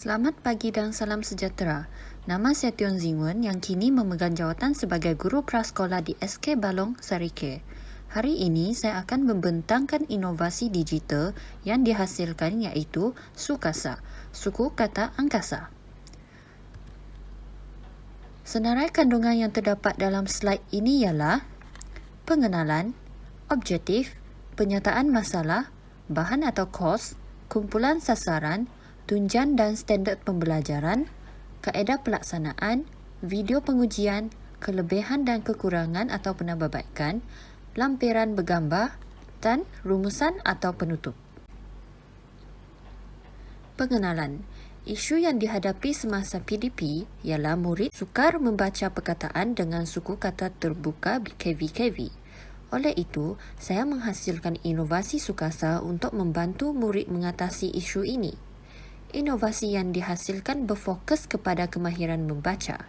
Selamat pagi dan salam sejahtera. Nama saya Tiong Zingwen yang kini memegang jawatan sebagai guru prasekolah di SK Balong, Sarike. Hari ini saya akan membentangkan inovasi digital yang dihasilkan iaitu Sukasa, suku kata angkasa. Senarai kandungan yang terdapat dalam slide ini ialah pengenalan, objektif, penyataan masalah, bahan atau kos, kumpulan sasaran, tunjan dan standard pembelajaran, kaedah pelaksanaan, video pengujian, kelebihan dan kekurangan atau penambahbaikan, lampiran bergambar dan rumusan atau penutup. Pengenalan. Isu yang dihadapi semasa PDP ialah murid sukar membaca perkataan dengan suku kata terbuka KV-KV. Oleh itu, saya menghasilkan inovasi Sukasa untuk membantu murid mengatasi isu ini. Inovasi yang dihasilkan berfokus kepada kemahiran membaca.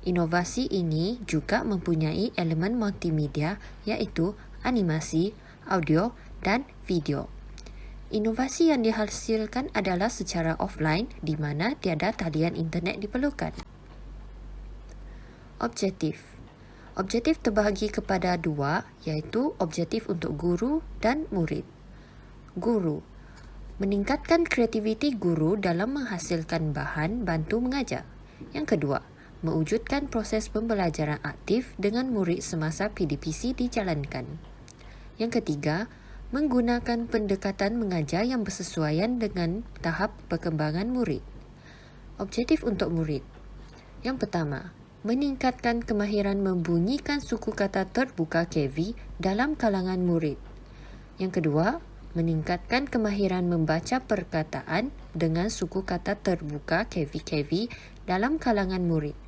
Inovasi ini juga mempunyai elemen multimedia iaitu animasi, audio dan video. Inovasi yang dihasilkan adalah secara offline di mana tiada talian internet diperlukan. Objektif. Objektif terbahagi kepada dua iaitu objektif untuk guru dan murid. Guru. Meningkatkan kreativiti guru dalam menghasilkan bahan bantu mengajar. Yang kedua, mewujudkan proses pembelajaran aktif dengan murid semasa PDPC dijalankan. Yang ketiga, menggunakan pendekatan mengajar yang bersesuaian dengan tahap perkembangan murid. Objektif untuk murid. Yang pertama, meningkatkan kemahiran membunyikan suku kata terbuka KV dalam kalangan murid. Yang kedua, meningkatkan kemahiran membaca perkataan dengan suku kata terbuka KV-KV dalam kalangan murid.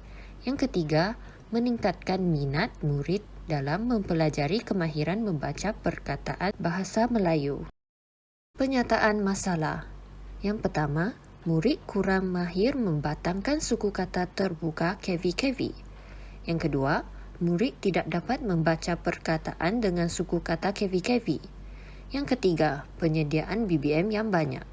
Yang ketiga, meningkatkan minat murid dalam mempelajari kemahiran membaca perkataan bahasa Melayu. Penyataan masalah. Yang pertama, murid kurang mahir membatangkan suku kata terbuka KV-KV. Yang kedua, murid tidak dapat membaca perkataan dengan suku kata KV-KV. Yang ketiga, penyediaan BBM yang banyak.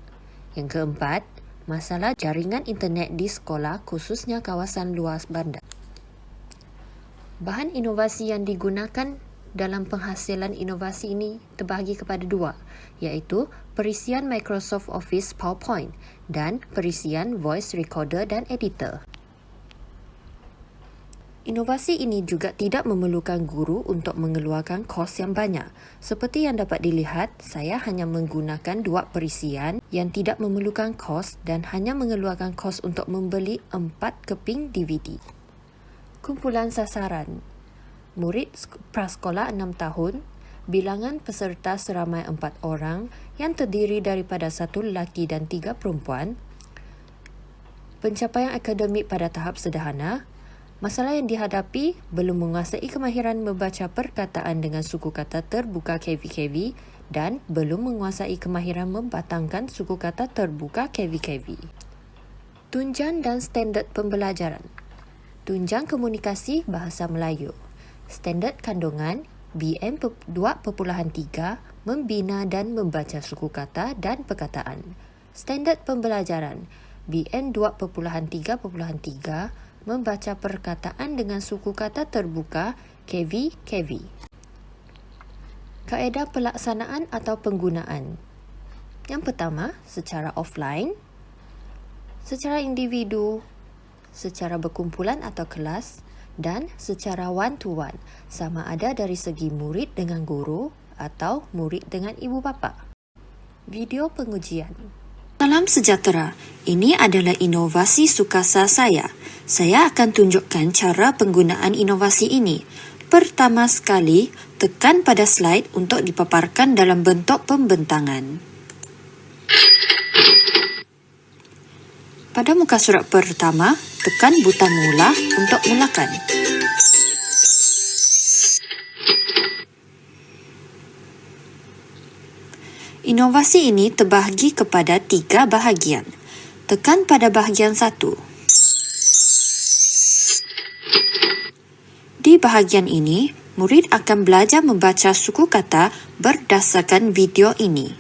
Yang keempat, masalah jaringan internet di sekolah khususnya kawasan luar bandar. Bahan inovasi yang digunakan dalam penghasilan inovasi ini terbahagi kepada dua, iaitu perisian Microsoft Office PowerPoint dan perisian voice recorder dan editor. Inovasi ini juga tidak memerlukan guru untuk mengeluarkan kos yang banyak. Seperti yang dapat dilihat, saya hanya menggunakan dua perisian yang tidak memerlukan kos dan hanya mengeluarkan kos untuk membeli 4 keping DVD. Kumpulan sasaran. Murid prasekolah 6 tahun, bilangan peserta seramai 4 orang yang terdiri daripada 1 lelaki dan 3 perempuan. Pencapaian akademik pada tahap sederhana. Masalah yang dihadapi belum menguasai kemahiran membaca perkataan dengan suku kata terbuka KV-KV dan belum menguasai kemahiran membatangkan suku kata terbuka KV-KV. Tunjan dan standard pembelajaran. Tunjang komunikasi bahasa Melayu. Standard kandungan BM 2.3 membina dan membaca suku kata dan perkataan. Standard pembelajaran BM 2.3.3 membaca perkataan dengan suku kata terbuka KV-KV. Kaedah pelaksanaan atau penggunaan. Yang pertama, secara offline, secara individu, secara berkumpulan atau kelas dan secara one-to-one, sama ada dari segi murid dengan guru atau murid dengan ibu bapa. Video pengujian. Salam sejahtera, ini adalah inovasi Sukasa saya. Saya akan tunjukkan cara penggunaan inovasi ini. Pertama sekali, tekan pada slide untuk dipaparkan dalam bentuk pembentangan. Pada muka surat pertama, tekan butang mula untuk mulakan. Inovasi ini terbahagi kepada 3 bahagian. Tekan pada bahagian 1. Di bahagian ini, murid akan belajar membaca suku kata berdasarkan video ini.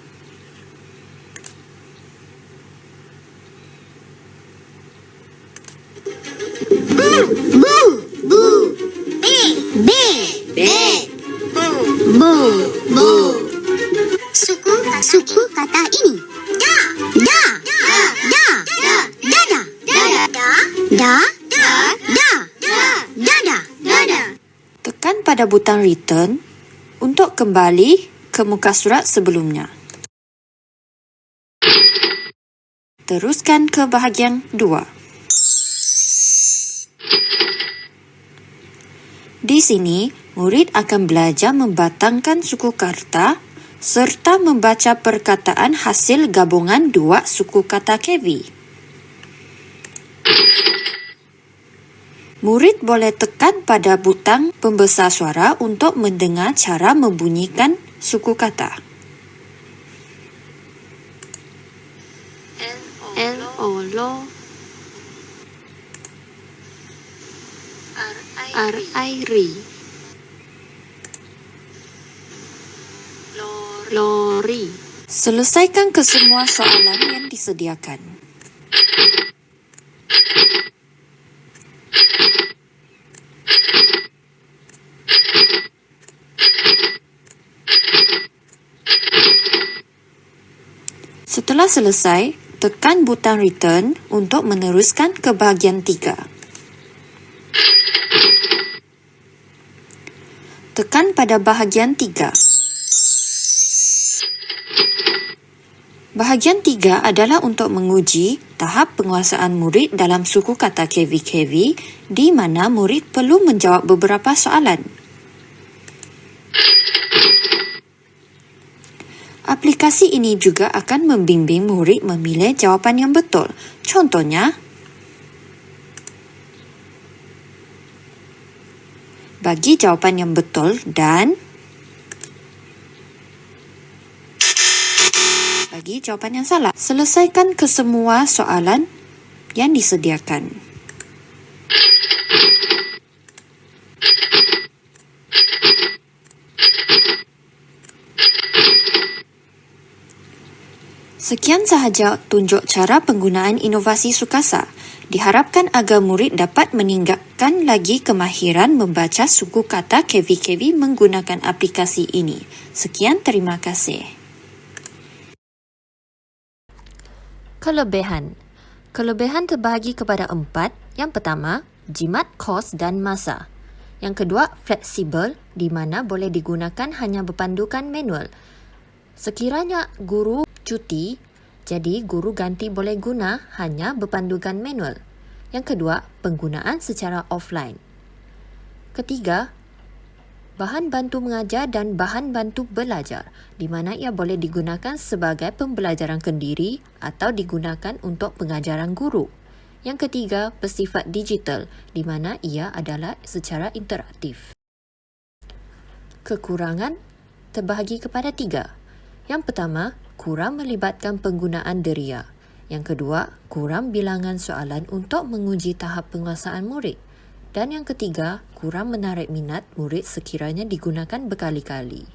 Bu. Bu. B. B. B. Bu. Bu. Suku kata ini. Da. Da. Da. Da. Dada. Da. Da. Da. Da. Dada. Dada. Tekan pada butang return untuk kembali ke muka surat sebelumnya. Teruskan ke bahagian 2. Di sini, murid akan belajar membatangkan suku kata serta membaca perkataan hasil gabungan dua suku kata KV. Murid boleh tekan pada butang pembesar suara untuk mendengar cara membunyikan suku kata. L-O-L-O R-I-R-I Lori. Selesaikan kesemua soalan yang disediakan. Setelah selesai, tekan butang return untuk meneruskan ke bahagian 3. Tekan pada bahagian 3. Bahagian 3 adalah untuk menguji tahap penguasaan murid dalam suku kata KV-KV di mana murid perlu menjawab beberapa soalan. Aplikasi ini juga akan membimbing murid memilih jawapan yang betul. Contohnya, bagi jawapan yang betul dan bagi jawapan yang salah. Selesaikan kesemua soalan yang disediakan. Sekian sahaja tunjuk cara penggunaan inovasi Sukasa. Diharapkan agar murid dapat meningkatkan lagi kemahiran membaca suku kata KV-KV menggunakan aplikasi ini. Sekian, terima kasih. Kelebihan. Kelebihan terbahagi kepada 4. Yang pertama, jimat kos dan masa. Yang kedua, fleksibel di mana boleh digunakan hanya berpandukan manual. Sekiranya guru cuti, jadi guru ganti boleh guna hanya berpandukan manual. Yang kedua, penggunaan secara offline. Ketiga, bahan bantu mengajar dan bahan bantu belajar, di mana ia boleh digunakan sebagai pembelajaran kendiri atau digunakan untuk pengajaran guru. Yang ketiga, bersifat digital, di mana ia adalah secara interaktif. Kekurangan terbahagi kepada 3. Yang pertama, kurang melibatkan penggunaan deria. Yang kedua, kurang bilangan soalan untuk menguji tahap penguasaan murid. Dan yang ketiga, kurang menarik minat murid sekiranya digunakan berkali-kali.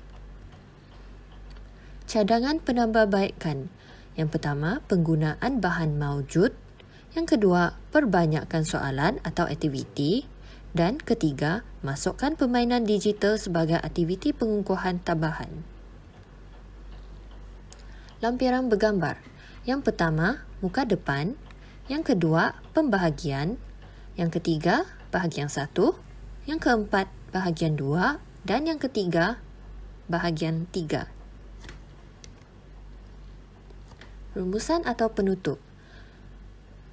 Cadangan penambahbaikan. Yang pertama, penggunaan bahan maujud. Yang kedua, perbanyakkan soalan atau aktiviti. Dan ketiga, masukkan permainan digital sebagai aktiviti pengukuhan tambahan. Lampiran bergambar. Yang pertama, muka depan. Yang kedua, pembahagian. Yang ketiga, bahagian 1. Yang keempat, bahagian 2. Dan yang ketiga, bahagian 3. Rumusan atau penutup.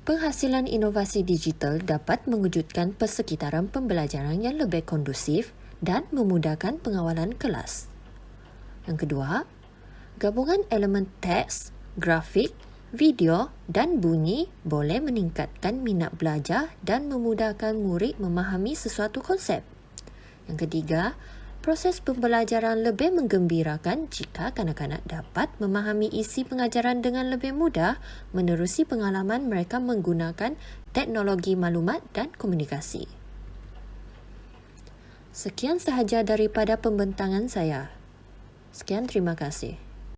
Penghasilan inovasi digital dapat mewujudkan persekitaran pembelajaran yang lebih kondusif dan memudahkan pengawalan kelas. Yang kedua, gabungan elemen teks, grafik, video dan bunyi boleh meningkatkan minat belajar dan memudahkan murid memahami sesuatu konsep. Yang ketiga, proses pembelajaran lebih menggembirakan jika kanak-kanak dapat memahami isi pengajaran dengan lebih mudah menerusi pengalaman mereka menggunakan teknologi maklumat dan komunikasi. Sekian sahaja daripada pembentangan saya. Sekian, terima kasih.